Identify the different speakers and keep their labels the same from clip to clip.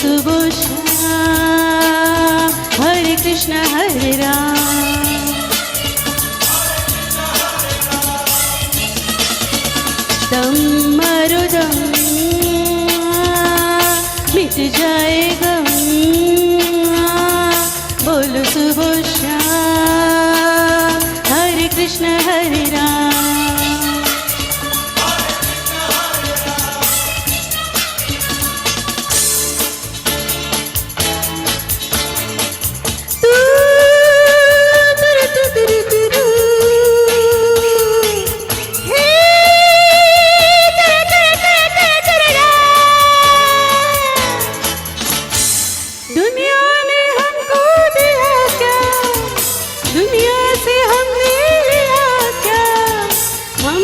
Speaker 1: सुबह शाम हरे कृष्ण हरे राम। दम मारो दम मिट जाएगा, बोलो सुबह शाम हरे कृष्ण हरे राम।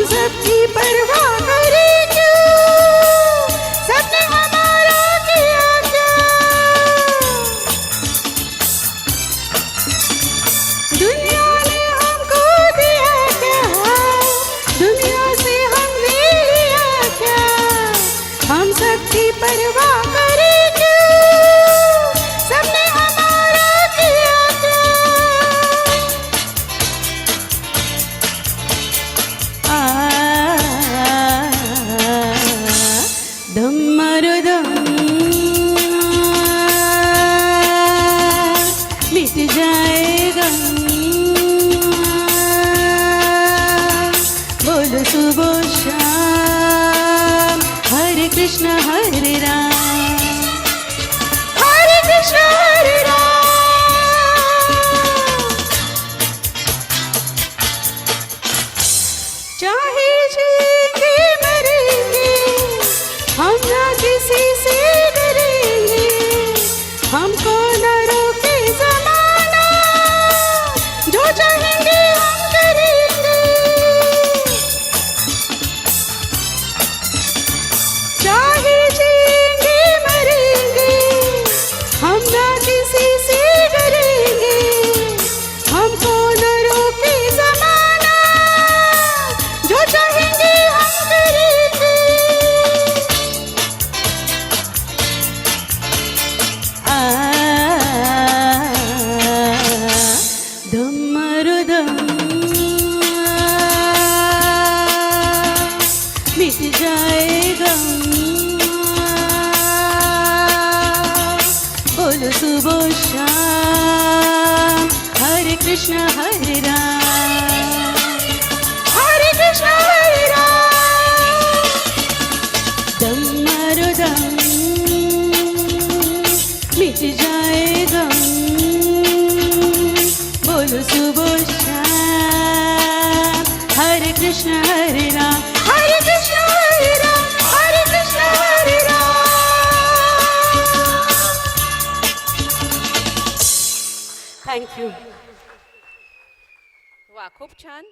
Speaker 1: सबकी परवाह करे क्यों, सबने हमारा किया क्या। दुनिया ने हमको दिया क्या, दुनिया से हमने लिया क्या। हम सबकी परवाह करे क्यों, सबने हमारा किया क्या। दम मारो दम मिट जाएगा, बोलो सुबह शाम हरे कृष्ण हरे राम। हरे कृष्ण हरे राम। चाहे जिएंगे मरेंगे हम ना किसी से डरेंगे, हमको न रोके ज़माना, जो चाहेंगे हम करेंगे। चाहे जिएंगे मरेंगे हम ना किसी से डरेंगे, हमको न रोके ज़माना, जो चाहेंगे हम करेंगे। दम मारो दम मिट जाएगा, बोलो सुबह शाम हरे कृष्ण हरे राम। हरे कृष्ण हरे राम। दम मारो दम मिट जाएगा, बोलो सुबह शाम हरे कृष्ण हरे राम। हरे कृष्ण हरे राम। हरे कृष्ण हरे राम। Thank you.
Speaker 2: वा, खूप छान.